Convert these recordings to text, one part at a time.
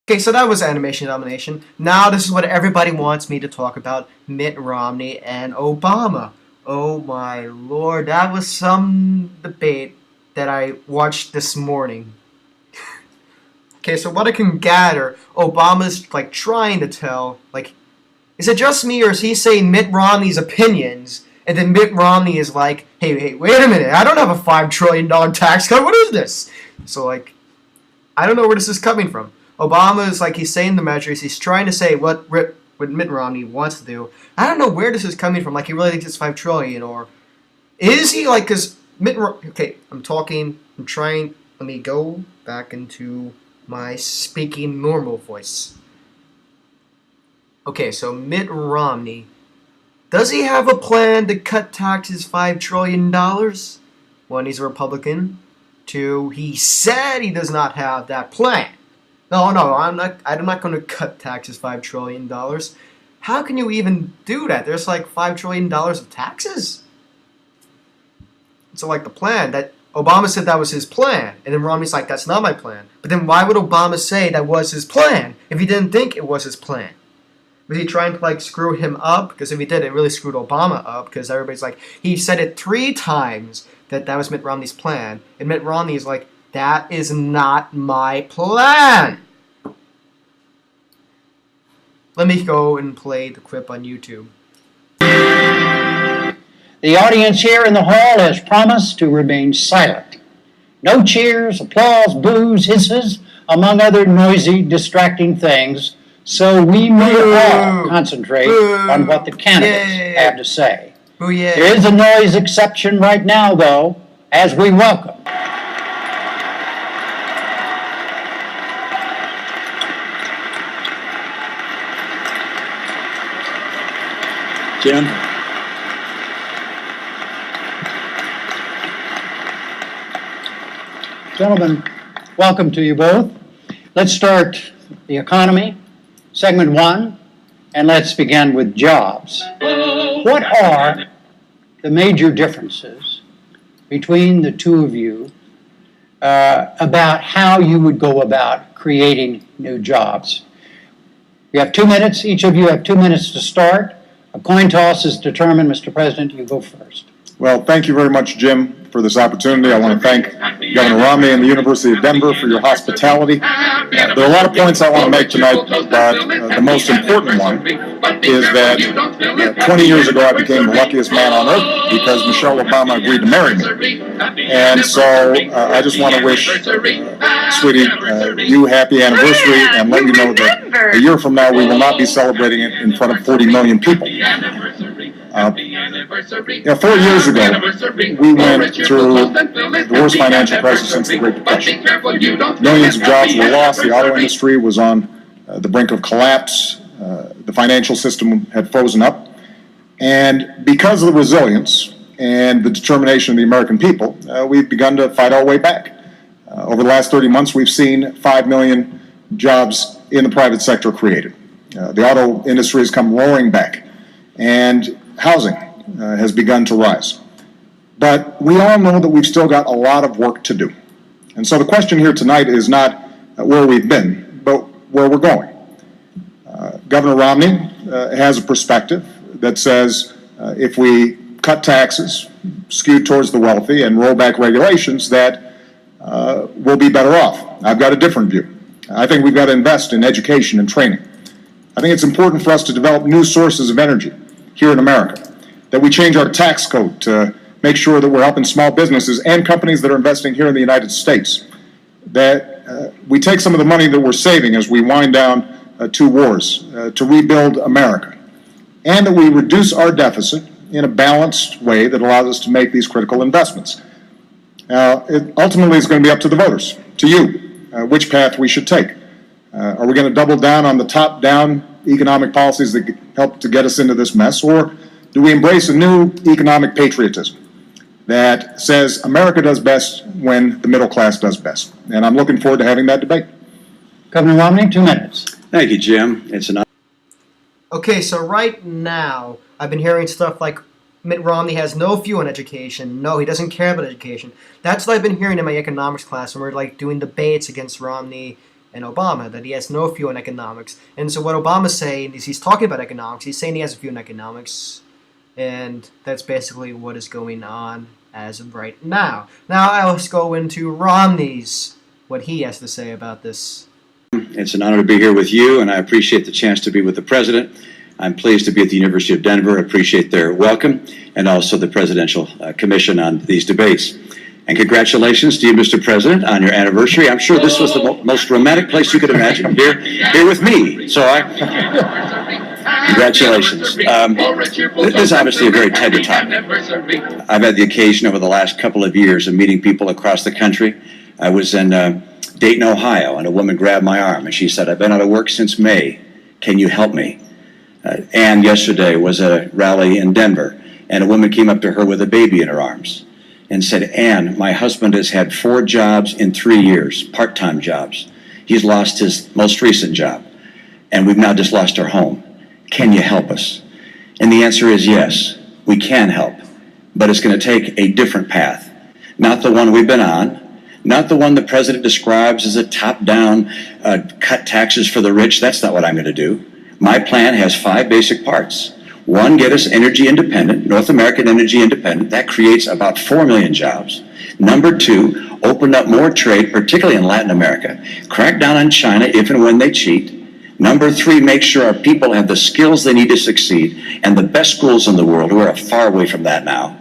Okay, so that was animation domination. Now this is what everybody wants me to talk about: Mitt Romney and Obama. Oh my lord, that was some debate that I watched this morning. Okay, so what I can gather, Obama's like trying to tell, like, is it just me or is he saying Mitt Romney's opinions? And then Mitt Romney is like, hey, wait a minute, I don't have a $5 trillion tax cut, what is this? So, like, I don't know where this is coming from. Obama is like, he's saying the measures, he's trying to say what Mitt Romney wants to do. I don't know where this is coming from, like, he really thinks it's $5 trillion, or is he, like, because okay, I'm trying, let me go back into my speaking normal voice. Okay, so Mitt Romney, does he have a plan to cut taxes $5 trillion? One, he's a Republican. Two, he said he does not have that plan. No, I'm not going to cut taxes $5 trillion. How can you even do that? There's like $5 trillion of taxes. So like the plan that Obama said that was his plan, and then Romney's like, that's not my plan. But then why would Obama say that was his plan if he didn't think it was his plan? Was he trying to like screw him up? Because if he did, it really screwed Obama up. Because everybody's like, he said it 3 times that was Mitt Romney's plan, and Mitt Romney is like, that is not my plan. Let me go and play the clip on YouTube. The audience here in the hall has promised to remain silent. No cheers, applause, boos, hisses, among other noisy, distracting things, so we may all concentrate on what the candidates have to say. There is a noise exception right now, though, as we welcome. Jim? Gentlemen, welcome to you both. Let's start the economy, segment 1, and let's begin with jobs. What are the major differences between the two of you about how you would go about creating new jobs? You have 2 minutes. Each of you have 2 minutes to start. A coin toss is determined. Mr. President, you go first. Well, thank you very much, Jim, for this opportunity. I want to thank Governor Romney and the University of Denver for your hospitality. There are a lot of points I want to make tonight, but the most important one is that 20 years ago I became the luckiest man on earth because Michelle Obama agreed to marry me. And so I just want to wish, sweetie, you happy anniversary, and let you know that a year from now we will not be celebrating it in front of 40 million people. 4 years ago, we went through the worst financial crisis since the Great Depression. Millions of jobs were lost. The auto industry was on the brink of collapse. The financial system had frozen up. And because of the resilience and the determination of the American people, we've begun to fight our way back. Over the last 30 months, we've seen 5 million jobs in the private sector created. The auto industry has come roaring back. And housing has begun to rise. But we all know that we've still got a lot of work to do. And so the question here tonight is not where we've been, but where we're going. Governor Romney has a perspective that says if we cut taxes, skewed towards the wealthy, and roll back regulations, that we'll be better off. I've got a different view. I think we've got to invest in education and training. I think it's important for us to develop new sources of energy here in America, that we change our tax code to make sure that we're helping small businesses and companies that are investing here in the United States, that we take some of the money that we're saving as we wind down 2 wars to rebuild America, and that we reduce our deficit in a balanced way that allows us to make these critical investments. Now, ultimately it's going to be up to the voters, to you, which path we should take. Are we going to double down on the top-down economic policies that help to get us into this mess, or do we embrace a new economic patriotism that says America does best when the middle class does best? And I'm looking forward to having that debate. Governor Romney, 2 minutes. Thank you, Jim. It's an Okay, so right now, I've been hearing stuff like Mitt Romney has no view on education. No, he doesn't care about education. That's what I've been hearing in my economics class when we're like doing debates against Romney and Obama, that he has no view on economics. And so what Obama's saying is he's talking about economics. He's saying he has a view on economics, and that's basically what is going on as of right now. Now let's go into Romney's, what he has to say about this. It's an honor to be here with you, and I appreciate the chance to be with the President. I'm pleased to be at the University of Denver. I appreciate their welcome, and also the Presidential Commission on these debates. And congratulations to you, Mr. President, on your anniversary. I'm sure this was the most romantic place you could imagine, here with me. So congratulations. This is obviously a very tender time. I've had the occasion over the last couple of years of meeting people across the country. I was in Dayton, Ohio, and a woman grabbed my arm, and she said, "I've been out of work since May. Can you help me?" Ann yesterday was at a rally in Denver, and a woman came up to her with a baby in her arms and said, "Ann, my husband has had 4 jobs in 3 years, part-time jobs. He's lost his most recent job, and we've now just lost our home. Can you help us?" And the answer is yes, we can help, but it's going to take a different path, not the one we've been on, not the one the president describes as a top-down cut taxes for the rich. That's not what I'm going to do. My plan has 5 basic parts. 1, get us energy independent, North American energy independent. That creates about 4 million jobs. Number 2, open up more trade, particularly in Latin America. Crack down on China if and when they cheat. Number 3, make sure our people have the skills they need to succeed, and the best schools in the world. We're far away from that now.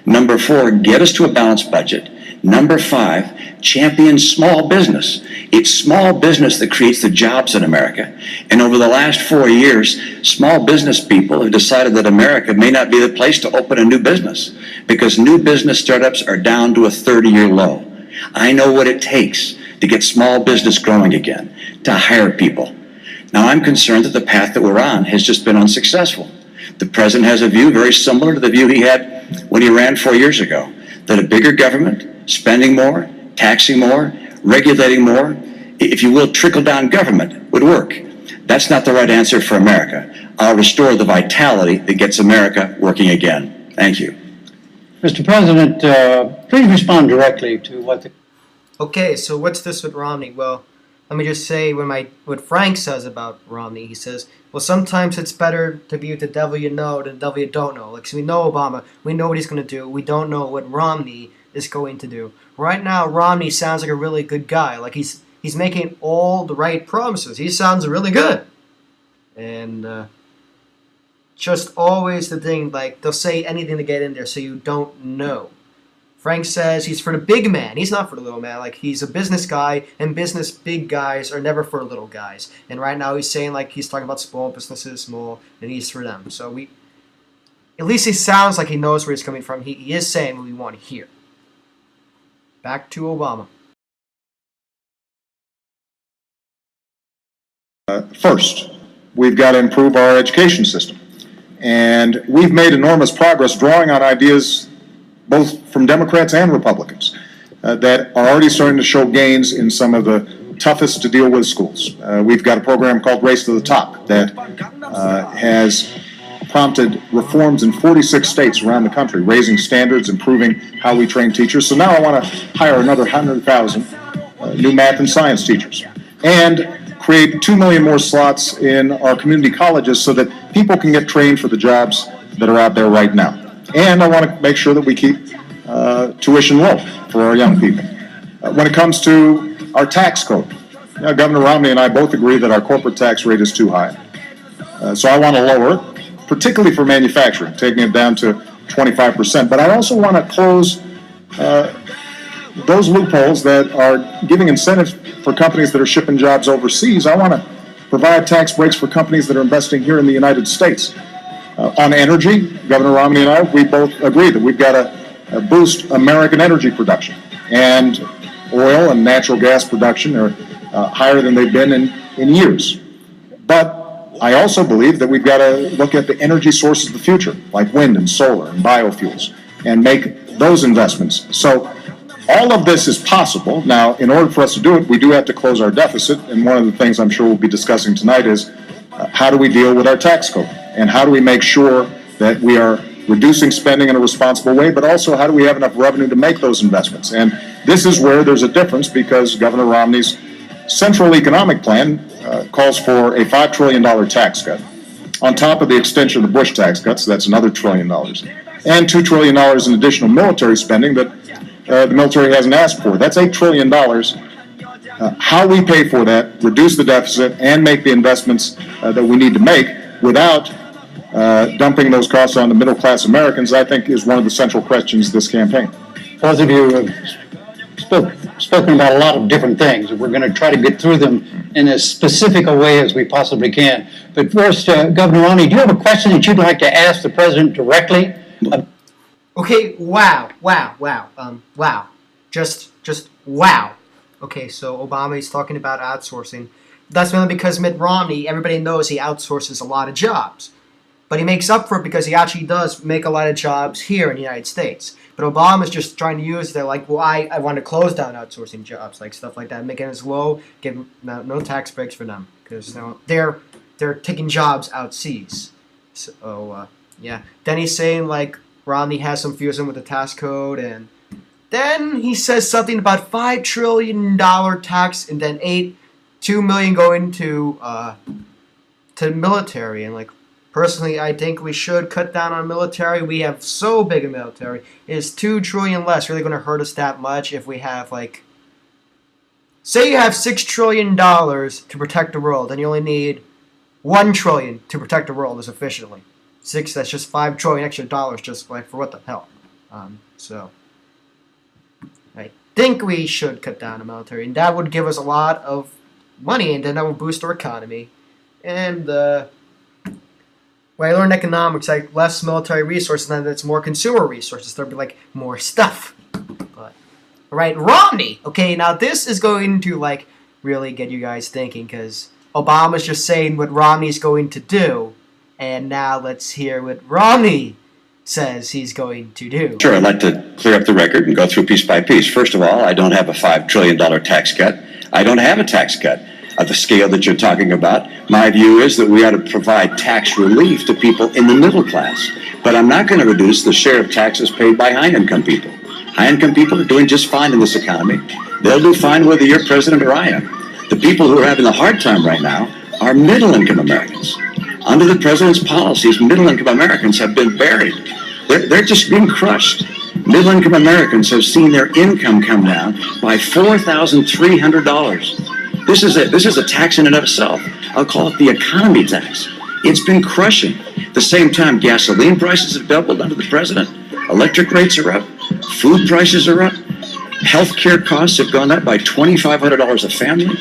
Number 4, get us to a balanced budget. Number 5, champion small business. It's small business that creates the jobs in America. And over the last 4 years, small business people have decided that America may not be the place to open a new business because new business startups are down to a 30-year low. I know what it takes to get small business growing again, to hire people. Now, I'm concerned that the path that we're on has just been unsuccessful. The president has a view very similar to the view he had when he ran 4 years ago, that a bigger government, spending more, taxing more, regulating more, if you will, trickle-down government would work. That's not the right answer for America. I'll restore the vitality that gets America working again. Thank you. Mr. President, please respond directly to what the... Okay, so what's this with Romney? Well, let me just say what Frank says about Romney. He says, well, sometimes it's better to be with the devil you know than the devil you don't know. Like, so we know Obama. We know what he's going to do. We don't know what Romney is going to do. Right now, Romney sounds like a really good guy. Like, he's making all the right promises. He sounds really good. And just always the thing, like, they'll say anything to get in there so you don't know. Frank says he's for the big man. He's not for the little man. Like, he's a business guy, and business big guys are never for little guys. And right now he's saying, like, he's talking about small businesses, small, and he's for them. So at least he sounds like he knows where he's coming from. He is saying what we want to hear. Back to Obama. First, we've got to improve our education system. And we've made enormous progress drawing on ideas both from Democrats and Republicans that are already starting to show gains in some of the toughest to deal with schools. We've got a program called Race to the Top that has prompted reforms in 46 states around the country, raising standards, improving how we train teachers. So now I want to hire another 100,000 new math and science teachers and create 2 million more slots in our community colleges so that people can get trained for the jobs that are out there right now. And I want to make sure that we keep tuition low for our young people. When it comes to our tax code, Governor Romney and I both agree that our corporate tax rate is too high. So I want to lower it, particularly for manufacturing, taking it down to 25%. But I also want to close those loopholes that are giving incentives for companies that are shipping jobs overseas. I want to provide tax breaks for companies that are investing here in the United States. On energy, Governor Romney and I, we both agree that we've got to boost American energy production. And oil and natural gas production are higher than they've been in years. But I also believe that we've got to look at the energy sources of the future, like wind and solar and biofuels, and make those investments. So all of this is possible. Now, in order for us to do it, we do have to close our deficit. And one of the things I'm sure we'll be discussing tonight is how do we deal with our tax code? And how do we make sure that we are reducing spending in a responsible way, but also how do we have enough revenue to make those investments? And this is where there's a difference because Governor Romney's central economic plan calls for a $5 trillion tax cut on top of the extension of the Bush tax cuts. That's another $1 trillion, and $2 trillion in additional military spending that the military hasn't asked for. That's $8 trillion. How we pay for that, reduce the deficit, and make the investments that we need to make without dumping those costs on the middle-class Americans, I think, is one of the central questions this campaign. Both of you have spoken about a lot of different things. We're going to try to get through them in as specific a way as we possibly can. But first, Governor Romney, do you have a question that you'd like to ask the president directly? Okay, wow. Just wow. Okay, so Obama is talking about outsourcing. That's mainly because Mitt Romney, everybody knows he outsources a lot of jobs. But he makes up for it because he actually does make a lot of jobs here in the United States. But Obama's just trying to use it like, well, I want to close down outsourcing jobs, like stuff like that, make it as low, give no tax breaks for them, because they're taking jobs out seas. So yeah. Then he's saying like Romney has some fusion with the tax code, and then he says something about $5 trillion tax, and then $2 million going to military, and like. Personally, I think we should cut down on military. We have so big a military. Is $2 trillion less really going to hurt us that much if we have, like... Say you have $6 trillion to protect the world, and you only need $1 trillion to protect the world as efficiently. That's just $5 trillion extra dollars, just like, for what the hell. So, I think we should cut down the military, and that would give us a lot of money, and then that would boost our economy. And, when I learned economics, like less military resources, then it's more consumer resources. There'll be like more stuff. But right, Romney. Okay, now this is going to like really get you guys thinking, because Obama's just saying what Romney's going to do, and now let's hear what Romney says he's going to do. Sure, I'd like to clear up the record and go through piece by piece. First of all, I don't have a $5 trillion tax cut. I don't have a tax cut of the scale that you're talking about. My view is that we ought to provide tax relief to people in the middle class. But I'm not going to reduce the share of taxes paid by high-income people. High-income people are doing just fine in this economy. They'll do fine whether you're president or I am. The people who are having a hard time right now are middle-income Americans. Under the president's policies, middle-income Americans have been buried. They're just being crushed. Middle-income Americans have seen their income come down by $4,300. This is a tax in and of itself. I'll call it the economy tax. It's been crushing. At the same time, gasoline prices have doubled under the president. Electric rates are up. Food prices are up. Healthcare costs have gone up by $2,500 a family.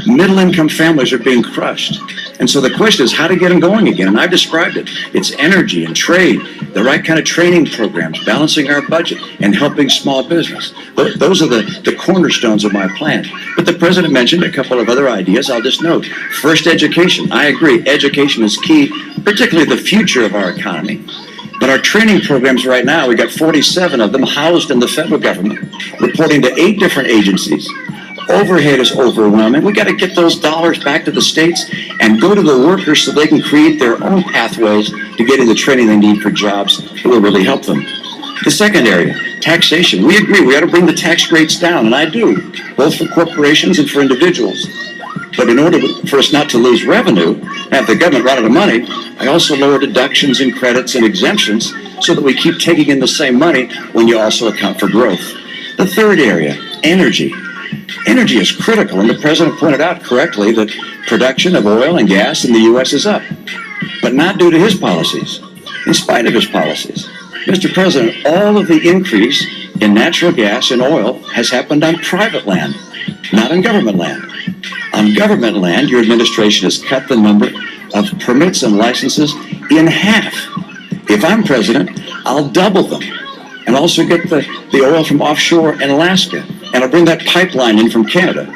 Middle-income families are being crushed. And so the question is how to get them going again. And I've described it. It's energy and trade, the right kind of training programs, balancing our budget, and helping small business. Those are the cornerstones of my plan. But the president mentioned a couple of other ideas. I'll just note. First, education. I agree. Education is key, particularly the future of our economy. But our training programs right now, we got 47 of them housed in the federal government, reporting to 8 different agencies. Overhead is overwhelming. We got to get those dollars back to the states and go to the workers so they can create their own pathways to getting the training they need for jobs that will really help them. The second area, taxation. We agree we ought to bring the tax rates down, and I do, both for corporations and for individuals. But in order for us not to lose revenue, and have the government run out of money, I also lower deductions and credits and exemptions so that we keep taking in the same money when you also account for growth. The third area, energy. Energy is critical, and the president pointed out correctly that production of oil and gas in the U.S. is up, but not due to his policies, in spite of his policies. Mr. President, all of the increase in natural gas and oil has happened on private land, not on government land. On government land, your administration has cut the number of permits and licenses in half. If I'm president, I'll double them, and also get the oil from offshore in Alaska. And I'll bring that pipeline in from Canada.